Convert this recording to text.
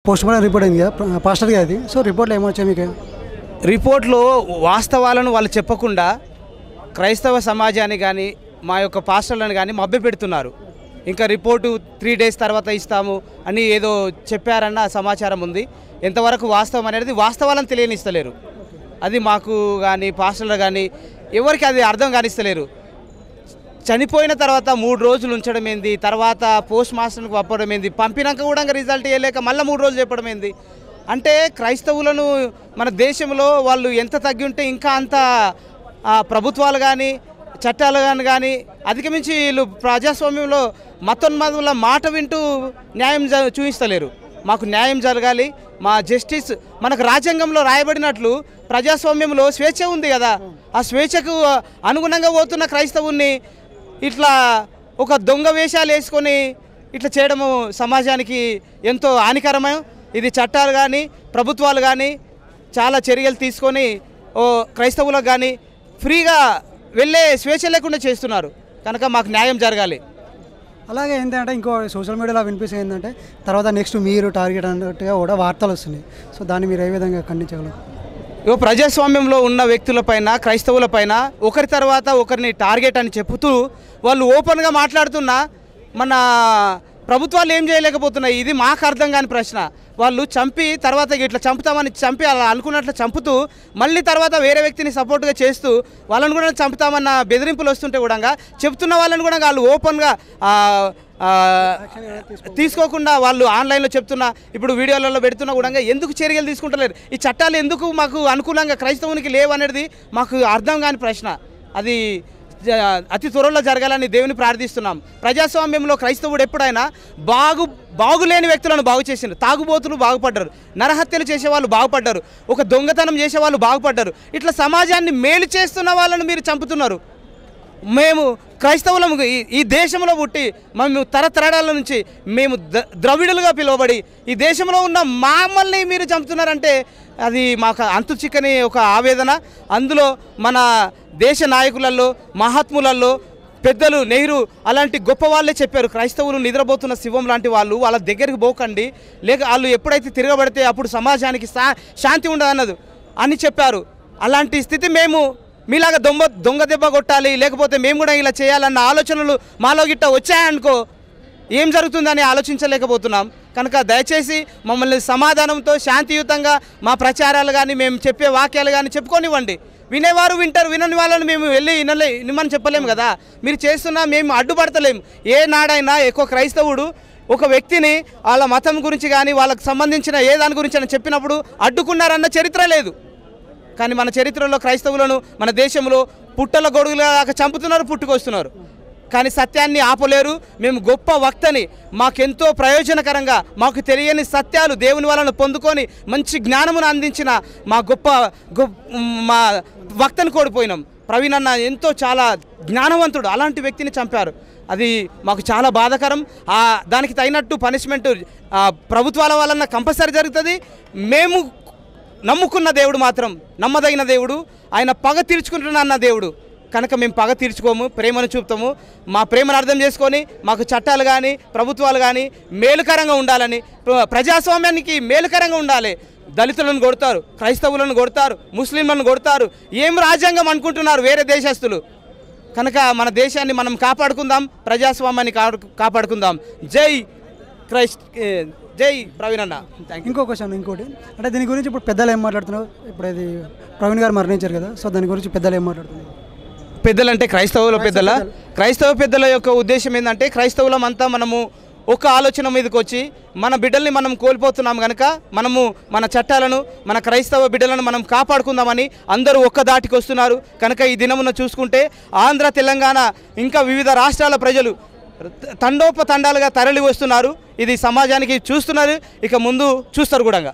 Post mortem report అయింది కదా పాస్టర్గా అది. సో రిపోర్ట్లో ఏమొచ్చాయి మీకు? రిపోర్ట్లో వాస్తవాలను వాళ్ళు చెప్పకుండా క్రైస్తవ సమాజాన్ని కానీ మా యొక్క పాస్టర్లను కానీ మభ్యపెడుతున్నారు. ఇంకా రిపోర్టు 3 days తర్వాత ఇస్తాము అని ఏదో చెప్పారన్న సమాచారం ఉంది. ఎంతవరకు వాస్తవం అనేది వాస్తవాలను తెలియనిస్తలేరు. అది మాకు కానీ పాస్టర్లు కానీ ఎవరికి అది అర్థం కానిస్తలేరు. చనిపోయిన తర్వాత 3 రోజులు ఉంచడం ఏంది, తర్వాత పోస్ట్ మాస్టర్కి పంపడం ఏంది, పంపినాక కూడా రిజల్ట్ ఇవ్వలేక మళ్ళీ 3 రోజులు చెప్పడం ఏంది. అంటే క్రైస్తవులను మన దేశంలో వాళ్ళు ఎంత తగ్గి ఉంటే ఇంకా అంత ప్రభుత్వాలు కానీ చట్టాలు కానీ అధిగమించి వీళ్ళు ప్రజాస్వామ్యంలో మతోన్మాదుల మాట వింటూ న్యాయం చూపిస్తలేరు. మాకు న్యాయం జరగాలి. మా జస్టిస్ మనకు రాజ్యాంగంలో రాయబడినట్లు ప్రజాస్వామ్యంలో స్వేచ్ఛ ఉంది కదా, ఆ స్వేచ్ఛకు అనుగుణంగా పోతున్న క్రైస్తవుని ఇట్లా ఒక దొంగ వేషాలు వేసుకొని ఇట్లా చేయడము సమాజానికి ఎంతో హానికరమే. ఇది చట్టాలు కానీ ప్రభుత్వాలు కానీ చాలా చర్యలు తీసుకొని క్రైస్తవులకు కానీ ఫ్రీగా వెళ్ళే స్వేచ్ఛ లేకుండా చేస్తున్నారు. కనుక మాకు న్యాయం జరగాలి. అలాగే ఏంటంటే ఇంకో సోషల్ మీడియాలో వినిపిస్తుంది ఏంటంటే తర్వాత నెక్స్ట్ మీరు టార్గెట్ అన్నట్టుగా కూడా వార్తలు వస్తున్నాయి. సో దాన్ని మీరు ఏ విధంగా ఖండించగలరు? ప్రజాస్వామ్యంలో ఉన్న వ్యక్తులపైన క్రైస్తవులపైన ఒకరి తర్వాత ఒకరిని టార్గెట్ అని చెబుతూ వాళ్ళు ఓపెన్గా మాట్లాడుతున్నా మన ప్రభుత్వాలు ఏం చేయలేకపోతున్నాయి. ఇది మాకు అర్థం కాని ప్రశ్న. వాళ్ళు చంపి తర్వాత ఇట్లా చంపుతామని చంపి అలా అనుకున్నట్లు చంపుతూ మళ్ళీ తర్వాత వేరే వ్యక్తిని సపోర్ట్గా చేస్తూ వాళ్ళని కూడా చంపుతామన్న బెదిరింపులు వస్తుంటే కూడా చెప్తున్న వాళ్ళని కూడా వాళ్ళు ఓపెన్గా తీసుకోకుండా వాళ్ళు ఆన్లైన్లో చెప్తున్నా ఇప్పుడు వీడియోలలో పెడుతున్నా కూడా ఎందుకు చర్యలు తీసుకుంటలేరు? ఈ చట్టాలు ఎందుకు మాకు అనుకూలంగా క్రైస్తవునికి లేవు అనేది మాకు అర్థం కాని ప్రశ్న. అది అతి త్వరలో జరగాలని దేవుని ప్రార్థిస్తున్నాం. ప్రజాస్వామ్యంలో క్రైస్తవుడు ఎప్పుడైనా బాగులేని వ్యక్తులను బాగు చేసిండు. తాగుబోతులు బాగుపడ్డారు, నరహత్యలు చేసేవాళ్ళు బాగుపడ్డారు, ఒక దొంగతనం చేసేవాళ్ళు బాగుపడ్డారు. ఇట్లా సమాజాన్ని మేలు చేస్తున్న వాళ్ళను మీరు చంపుతున్నారు. మేము క్రైస్తవులము ఈ దేశంలో పుట్టి మేము తరతరాల నుంచి మేము ద్రవిడులుగా పిలువబడి ఈ దేశంలో ఉన్న మమ్మల్ని మీరు చంపుతున్నారంటే అది మాకు అంతు చిక్కని ఒక ఆవేదన. అందులో మన దేశ నాయకులలో మహాత్ములలో పెద్దలు నెహ్రూ అలాంటి గొప్ప వాళ్ళే చెప్పారు, క్రైస్తవులు నిద్రపోతున్న శివం లాంటి వాళ్ళు, వాళ్ళ దగ్గరికి పోకండి, లేక వాళ్ళు ఎప్పుడైతే తిరగబడితే అప్పుడు సమాజానికి శాంతి ఉండదన్నది అని చెప్పారు. అలాంటి స్థితి మేము మీలాగా దొంగ దెబ్బ కొట్టాలి లేకపోతే మేము కూడా ఇలా చేయాలన్న ఆలోచనలు మాలో గిట్ట వచ్చాయనుకో ఏం జరుగుతుందని ఆలోచించలేకపోతున్నాం. కనుక దయచేసి మమ్మల్ని సమాధానంతో శాంతియుతంగా మా ప్రచారాలు కానీ మేము చెప్పే వాక్యాలు కానీ చెప్పుకోనివ్వండి. వినేవారు వింటారు, వినని వాళ్ళని మేము వెళ్ళి వినమని చెప్పలేము కదా. మీరు చేస్తున్నా మేము అడ్డుపడతలేము. ఏ నాడైనా ఎక్కువ క్రైస్తవుడు ఒక వ్యక్తిని వాళ్ళ మతం గురించి కానీ వాళ్ళకు సంబంధించిన ఏ దాని గురించి అని చెప్పినప్పుడు అడ్డుకున్నారన్న చరిత్ర లేదు. కానీ మన చరిత్రలో క్రైస్తవులను మన దేశంలో పుట్టల గొడుగులాగా చంపుతున్నారు, పుట్టుకొస్తున్నారు. కానీ సత్యాన్ని ఆపలేరు. మేము గొప్ప వక్తని, మాకెంతో ప్రయోజనకరంగా మాకు తెలియని సత్యాలు దేవుని వలన పొందుకొని మంచి జ్ఞానమును అందించిన మా వక్తని కోల్పోయినాం. ప్రవీణ్ అన్న ఎంతో చాలా జ్ఞానవంతుడు, అలాంటి వ్యక్తిని చంపారు. అది మాకు చాలా బాధాకరం. దానికి తగినట్టు పనిష్మెంట్ ప్రభుత్వాల వలన కంపల్సరీ జరుగుతుంది. మేము నమ్ముకున్న దేవుడు మాత్రం నమ్మదగిన దేవుడు, ఆయన పగ తీర్చుకుంటున్నా అన్న దేవుడు. కనుక మేము పగ తీర్చుకోము, ప్రేమను చూపుతాము. మా ప్రేమను అర్థం చేసుకొని మాకు చట్టాలు కానీ ప్రభుత్వాలు కానీ మేలుకరంగా ఉండాలని, ప్రజాస్వామ్యానికి మేలుకరంగా ఉండాలి. దళితులను కొడతారు, క్రైస్తవులను కొడతారు, ముస్లింలను కొడతారు. ఏం రాజ్యాంగం అనుకుంటున్నారు వేరే దేశస్తులు? కనుక మన దేశాన్ని మనం కాపాడుకుందాం, ప్రజాస్వామ్యాన్ని కాపాడుకుందాం. జై జై ప్రవీణ్ అన్న. ఇంకో క్వశ్చన్ ఇంకోటి అంటే దీని గురించి ఇప్పుడు పెద్దలు ఏం మాట్లాడుతున్నారు? ఇప్పుడు ఇది ప్రవీణ్ గారు మరణించారు కదా, సో దాని గురించి పెద్దలు ఏం మాట్లాడుతున్నారు? పెద్దలు అంటే క్రైస్తవ పెద్దల యొక్క ఉద్దేశం ఏంటంటే క్రైస్తవులమంతా మనము ఒక ఆలోచన మీదకి వచ్చి మన బిడ్డల్ని మనం కోల్పోతున్నాం కనుక మనము మన చట్టాలను మన క్రైస్తవ బిడ్డలను మనం కాపాడుకుందామని అందరూ ఒక్క దాటికి వస్తున్నారు. కనుక ఈ దినమున చూసుకుంటే ఆంధ్ర తెలంగాణ ఇంకా వివిధ రాష్ట్రాల ప్రజలు తండోపతండాలుగా తరలి వస్తున్నారు. ఇది సమాజానికి చూస్తున్నారు, ఇక ముందు చూస్తారు కూడా.